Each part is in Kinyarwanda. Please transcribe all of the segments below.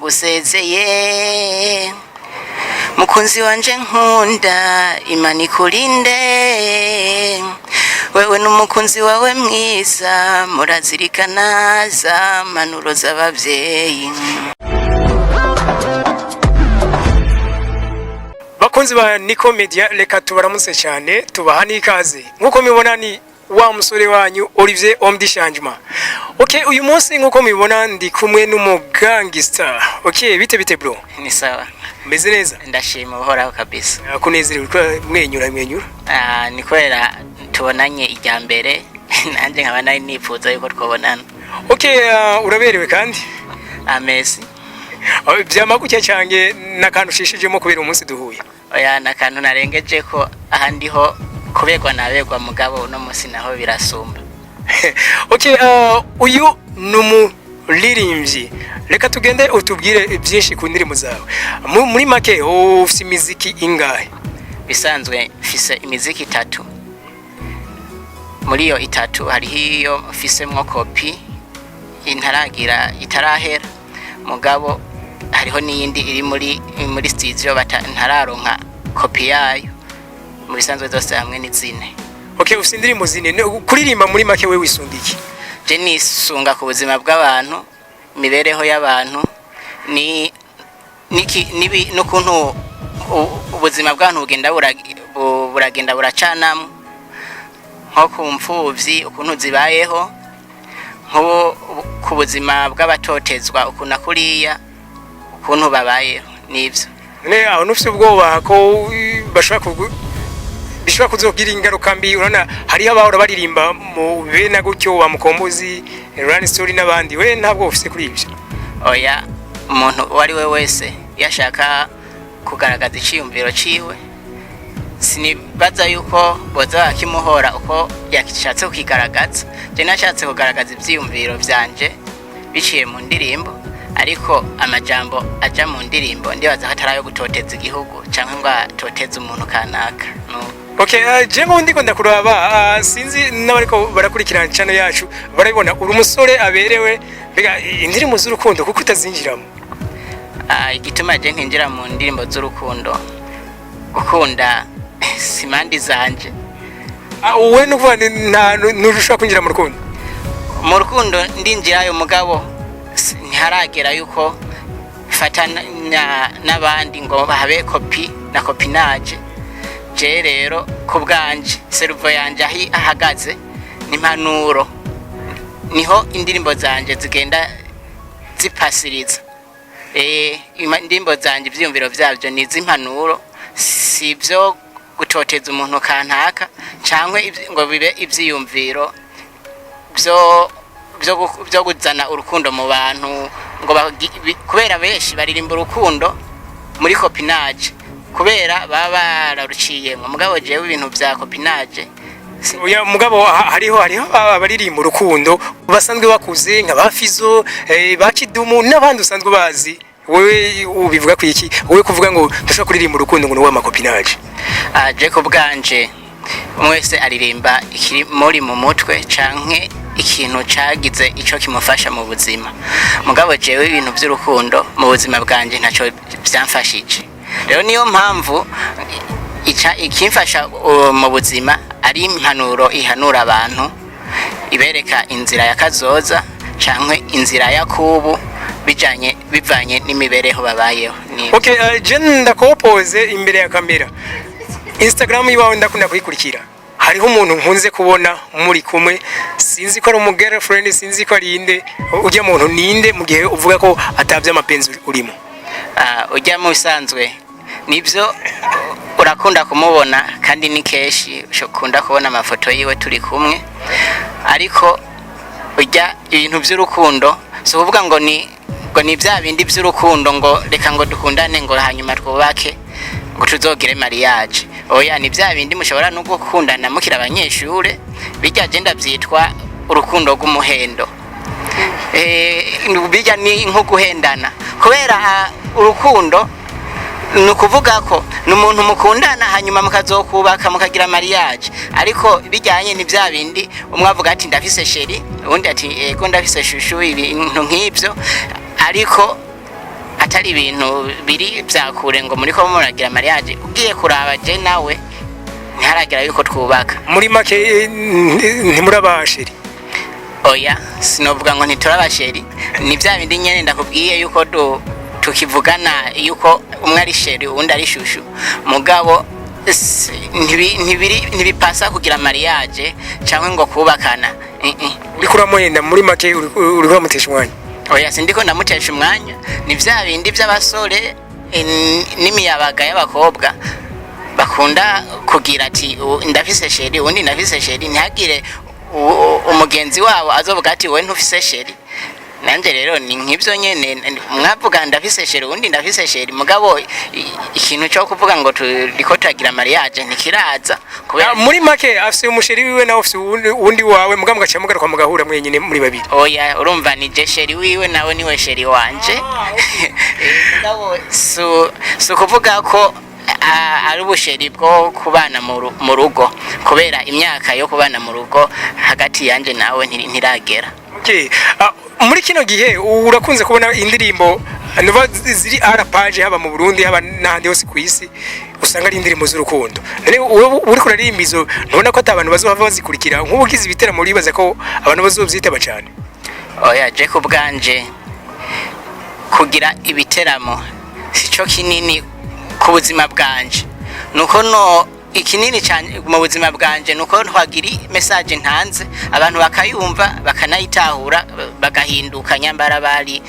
ndagusezeye mukunzi wanje nkunda Imana ikurinde wewe n'umukunzi wawe mwiza murazirikana za manuro z'abavyeyi. Bakunzi ba Niko Media, reka tubaramutse cyane tubaha n'ikaze nkuko mibona ni wa musore wanyu Olivier Omdi Changement. Okay, uyu munsi nkuko mibona ndi kumwe n'umugangster. Okay, bite bro? Ni sawa. Meze neza? Ndashima uhoraho kabisa. Kunezerewe ko mwenyura. Ni kwera tubonanye ijya mbere nanje nkaba nari nipfuza yuko twabonana. Okay, uraberewe kandi? Amesi. Byamagucya cyange nakantu shishijemo kubera umunsi duhuye. Oya nakantu narengeje ko ahandi ho kubegwa nabegwa mugabo uno munsi naho birasumba. Okay, uyu numuririmbyi. Reka tugende utubwire byinshi ku ndirimbo zawe. Muri make ufite imiziki ingahe? Bisanzwe mfise imiziki 3. Muri yo 3 hariho iyo mfisemwo kopi itarahera mugabo hariho n'iyindi iri muri studio ntararonka kopi yayo. Muri sanzwe zose hamwe ni 4. Okay, ufite indirimbo 4. Kuririmba muri make we wisundiki? Je nisunga ku buzima bw'abantu, mibereho y'abantu, nibi n'ukuntu ubuzima bw'abantu buragenda buracanamo nko ku mfuvyi ukuntu zibayeho, nko ku buzima bw'abatotezwa ukuntu kuriya ukuntu babayeho nivyo. Ne aho nufite ubwoba ko bishobora kuzogira ingaruka mbi. Urana hari abahora baririmba mu bena gutyo wa Mukombozi, Run Story n'abandi, we ntabwo ufite kuri ibyo? Oya, umuntu wari we wese yashaka kugaragaza iciyumviro ciwe sinibaza yuko boza akimuhora uko yakishatse kukigaragaza. Je nashatse kugaragaza ivyiyumviro vyanje biciye mu ndirimbo, ariko amajambo aja mu ndirimbo ndibaza hatarayo gutoteza igihugu canke ngo atoteze umuntu kanaka. Okay, je ngo ndiko ndakuraba sinzi n'abariko barakurikirana channel yacu barabibona uri umusore aberewe bega indirimbo z'urukundo kuko utazinjiramo. Igituma je ntinjira mu ndirimbo z'urukundo gukunda simandi zanje. Uwe nukuva ntushaka kwinjira mu rukundo? Mu rukundo ndinjirayo mugabo ntiharagera yuko fatana n'abandi ngo bahabe kopi na kopinage. Je rero ku bwanje servo yanje ahagaze n'impanuro niho indirimbo zanje zigenda zipasiriza. Indirimbo zanje ivyumviro vyavyo ni z'impanuro, sivyo gutoteza umuntu kantaka cankwe ngo bibe ivyiyumviro byo guzana urukundo mu bantu ngo kubera benshi baririmba urukundo muri kopinage kubera baba bararuciyemo. Mugabo jewe ibintu vya kopinage oya mugabo hariho abaririmba urukundo basanzwe bakuze nka bafizo bakidumu n'abandi usanzwe bazi. Wewe ubivuga ku iki? Wewe kuvuga ngo ndashaka kuririmba urukundo ngo n'uwa kopinage? Je ko bwanje umwese aririmba ikiri muri mu mutwe canke ikintu cagize ico kimufasha mu buzima. Mugabo jewe ibintu by'urukundo mu buzima bwanje ntaco byamfashije. Rero niyo mpamvu ikimfasha mu buzima ari impanuro ihanura abantu, ibereka inzira ya kazoza canke inzira ya kubu bivanye n'imibereho babayeho. Okay, je ndakopose imbere ya kamera. Instagram yibawe ndakunda kuyikurikira. Hariho umuntu nkunze kubona muri kumwe, sinzi ko ari umugirlfriend, sinzi ko ari inde. Ujya muntu ninde mu gihe uvuga ko atavye amapenzi urimo? Ujya mu bisanzwe nibyo urakunda kumubona kandi ni keshi ukunda kubona amafoto yiwe turi kumwe, ariko ujya ibintu by'urukundo so kuvuga ngo ni bya bindi by'urukundo ngo reka ngo dukundane ngo hanyuma twubake ngo tuzogire mariage. Oya, ni bya bindi mushobora no gukundana mukira abanyeshure bijya agenda byitwa urukundo rw'umuhendo. Bijya ni nko guhendana kubera urukundo nukuvuga ko numuntu mukundana hanyuma mukazokubaka mukagira mariage, ariko bijyanye ni bya bindi umwe avuga ati ndafise sheri undi ati ego ndafise shushu ibintu nk'ibyo, ariko atari ibintu biri byakure ngo muri ko muragira mariage ugiye kuraba je nawe ntiharagira yuko twubaka muri make ntimurabasheri oya sinovuga ngo ntiturabasheri ni bya bindi nyene ndakubwiye yuko tukivugana yuko umwe ari sheri uwundi ari shushu mugabo ntibipasa kugira mariage cyangwa ngo kubakana uriko uramuhenda muri make uriko uramutesha umwanya oya sindiko ndamutesha umwanya ni bya bindi by'abasore n'imiyabaga y'abakobwa bakunda kugira ati ndafise sheri uwundi ndafise sheri ntihagire umugenzi wabo azovuga ati wowe ntufise sheri nanje rero ni nk'ibyo nyene mwavuga ndafise sheri uwundi ndafise sheri mugabo ikintu cyo kuvuga ngo turiko turagira mariage ntikiraza kubera muri make afise umusheri wiwe nawe afise uwundi wawe mugabo gacha mugaruka mugahura mwenyine muri babiri oya urumva ni je sheri wiwe nawe niwe sheri wanje mugabo so kuvuga ko ari ubusheri bwo kubana mu rugo kubera imyaka yo kubana mu rugo hagati yanje nawe ntiragera okay muri kino gihe urakunze kubona indirimbo nuba ziri page haba mu Burundi haba n'ahandi hose ku isi usanga ari indirimbo z'urukundo none uri kuririmba izo nubona ko atabantu bazohava bazikurikira nk'ubugize ibiteramo uribaza ko abantu bazovyitaba cyane oya je ku bwanje kugira ibiteramo sico kinini ku buzima bwanje nuko no ikinini cyane mu buzima bwanje nuko ntwagiri message ntanze abantu bakayumva bakanayitahura bagahinduka nyambara bari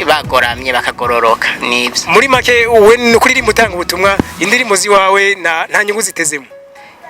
bagoramye bakagororoka nibyo muri make uwe nukuririmba utanga ubutumwa indirimbo ziwawe nta nyungu zitezemo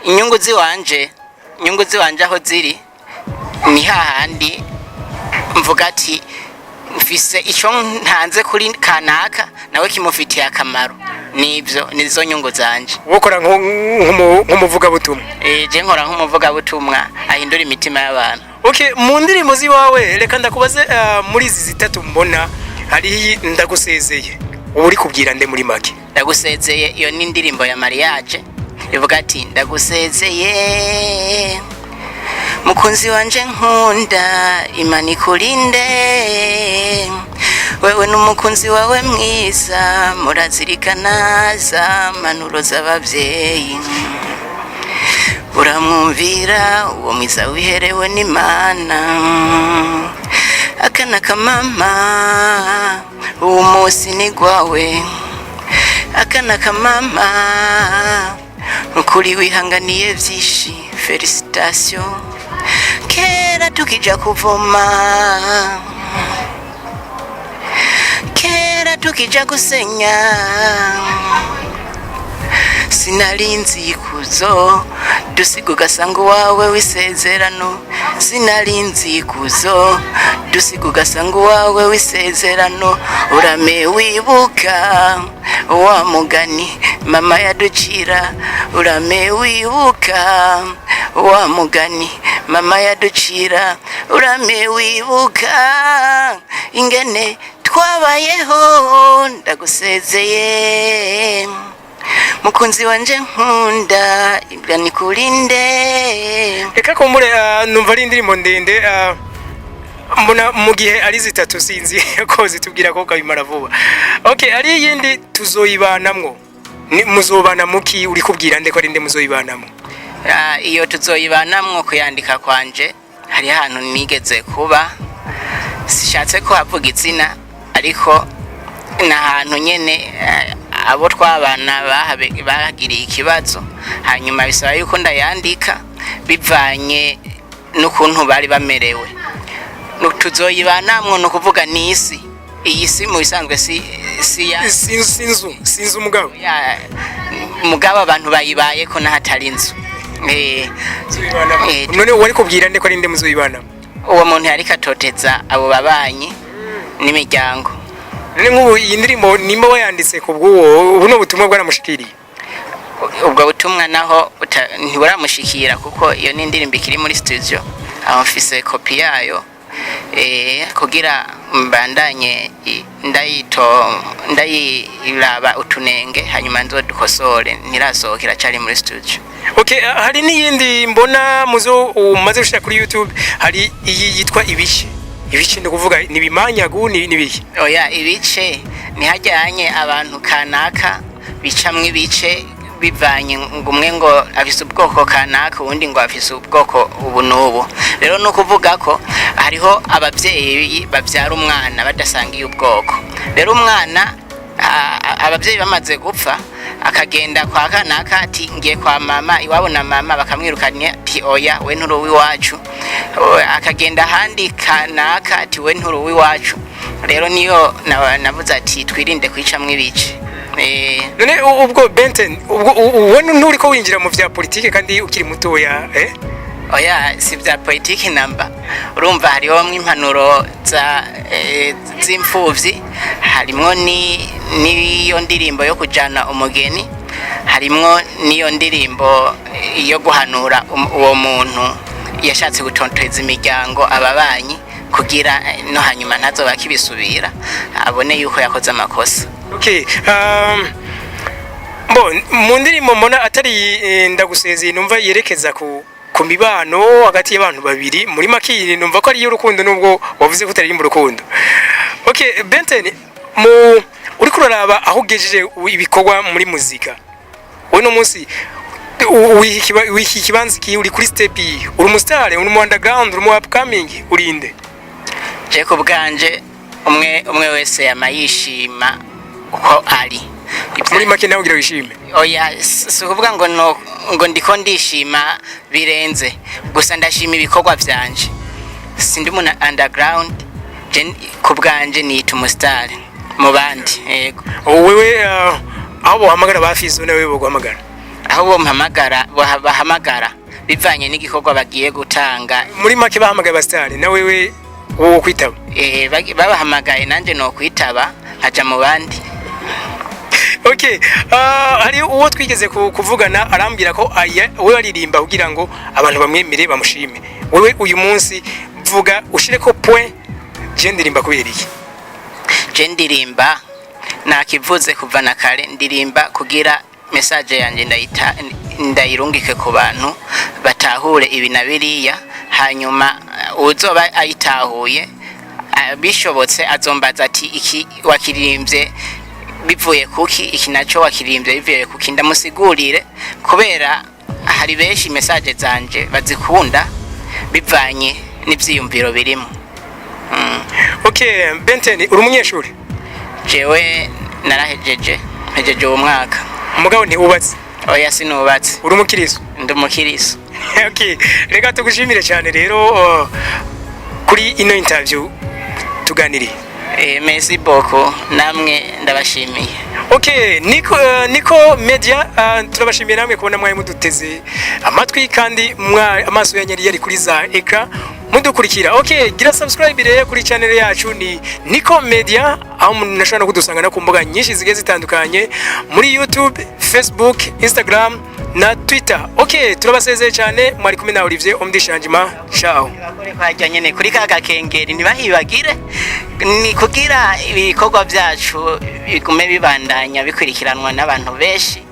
inyungu ziwanje aho ziri ni hahandi mvuga ati mfise icyo ntanze kuri kanaka nawe kimufitiye akamaro nibyo nizo nyungu zanje wokora nk'umuvuga butumwa je nkora nk'umuvuga butumwa ahindura imitima y'abantu okay mu ndirimbo ziwawe reka ndakubaze muri izi zitatu mbona hari ndagusezeye uri kubwira nde muri make ndagusezeye iyo ni indirimbo ya mariage ivuga ati ndagusezeye mukunzi wanje nkunda imana ikurinde wewe n'umukunzi wawe mwiza murazirikana za manuro z'abavyeyi uramwumvira uwo mwiza wiherewe n'Imana akana kamama uwo munsi ni gwawe akana kamama ukuri wihanganiye vyishi felicitation kera tukija kuvoma kera tukija gusenya sinarinzi kuzo dusiga ugasanga wawe wisezerano sinarinzi kuzo dusiga ugasanga wawe wisezerano urame wibuka wa mugani mama yaducira urame wibuka wa mugani mama yaducira urame wibuka ingene twabayeho ndagusezeye mukunzi wanje nkunda ibwa nikurinde reka kumbure numva ari indirimbo ndende mbona mu gihe ari zitatu sinzi ko zitubwira ko kabimara vuba okay ari yindi tuzoyibanamwo muzobana muki uri kubwira nde ko ari nde muzoyibanamwo iyo tuzoyibanamwo kuyandika kwanje hari ahantu nigeze kuba sishatse ko havuga izina ariko n'ahantu nyene abo twabana bahagiriye ikibazo hanyuma bisaba yuko ndayandika bivanye n'ukuntu bari bamerewe tuzoyibanamwo no kuvuga n'isi iyi si mu bisanzwe sinzu mugabo abantu bayibaye ko nahatari inzu none wari kubwira nde ko ari nde muzoyibanamwo uwo muntu yari katoteza abo babanyi n'imiryango none nk'ubu iyi ndirimbo nimba wayanditse ku bw'uwo ubu n'ubutumwa bwaramushikiriye ubwo butumwa naho ntiburamushikira kuko iyo ni indirimbo ikiri muri studio aho mfise kopi yayo kugira mbandanye ndayiraba utunenge hanyuma nzodukosore ntirasohokera cyari muri studio okay hari n'iyindi mbona muzo umaze gushira kuri YouTube hari iyi yitwa ibice ni kuvuga ni bimanyagu ni bihe oya ibice ntihajyanye abantu kanaka bicamwo ibice bivanye ngo umwe ngo afise ubwoko kanaka ubundi ngo afise ubwoko ubu n'ubu. Rero ni ukuvuga ko hariho ababyeyi babyara umwana badasangiye ubwoko. Rero umwana ababyeyi bamaze gupfa akagenda kwa kanaka ati ngiye kwa mama, iwabo na mama bakamwirukana ati oya we nturi uw'iwacu, akagenda ahandi kanaka ati we nturi uw'iwacu. Rero niyo navuze ati twirinde kwicamwo ibice. None ubwo Benten ubwo nturi ko winjira mu vya politike kandi ukiri mutoya Oya si vya politike namba. Urumva hariho impanuro z'imfuvyi, harimwo niyo ndirimbo yo kujana umugeni, harimwo niyo ndirimbo yo guhanura uwo muntu yashatse gutonteza imiryango ababanyi kugira no hanyuma ntazoba kibisubira abone yuko yakoze amakosa. Okay, mu ndirimbo mbona atari ndagusezeye numva yerekeza ku mibano hagati y'abantu babiri, muri makiri numva ko ari y'urukundo nubwo wavuze ko utaririmba urukundo. Okay, Benten uri kuraraba aho ugejeje ibikorwa muri muzika, uno munsi wiki kibanzi ki uri kuri step uri umustar, uri mu underground, uri mu upcoming, urinde? Je ko bwanje umwe wese yamayishima uko ari muri make nawe ugira wishime. Oya si kuvuga ngo ndiko ndishima birenze, gusa ndashima ibikorwa byanje. Sindi mu underground, je ku bwanje nita umustar mu bandi. Yego wewe aho bohamagara bafizo nawe boguhamagara? Aho bahamagara bivanye n'igikorwa bagiye gutanga. Muri make bahamagaye abastar na wewe wo kwitaba? Babahamagaye nanje no kwitaba haja mu bandi. Okay, hari uwo twigeze kuvugana arambira ko wewe aririmba kugira ngo abantu bamwemere bamushime. Wewe uyu munsi vuga ushire ko point je ndirimba kubera iki? Je ndirimba nakivuze kuva na kare, ndirimba kugira message yanje ndayirungike ku bantu batahure ibi na biriya, hanyuma uzoba ayitahuye bishobotse azombaza ati iki wakirimbye bivuye kuki, iki naco wakirimbye bivuye kuki, ndamusigurire kubera hari benshi message zanje bazikunda bivanye n'ivyiyumviro birimo. Okay, Benten uri umunyeshuri? Jewe narahejeje uwo mwaka. Umugabo ni ubatse? Oya sinubatse. Uri umukiriso? Ndi umukiriso. Okay, reka tugushimire cyane rero kuri ino interview tuganiriye. Merci beaucoup, namwe ndabashimiye. Okay, Niko Media turabashimiye namwe kubona mwaye muduteze amatwi kandi amaso yanyari yari kuri za ekra mudukurikira. Okay, gira subscribe rero kuri channel yacu ni Niko Media, aho munashobora no kudusanga na ku mbuga nyinshi zigiye zitandukanye muri YouTube, Facebook, Instagram na Twitter. Okay, turabasezeye cyane, mwari kumwe na Olivier Omdishanjima. Ciao. Kwajya nyene kuri kaga kengeri ntibahibagire, ni kugira ibikorwa byacu bigume bibandanya bikurikiranwa n'abantu benshi.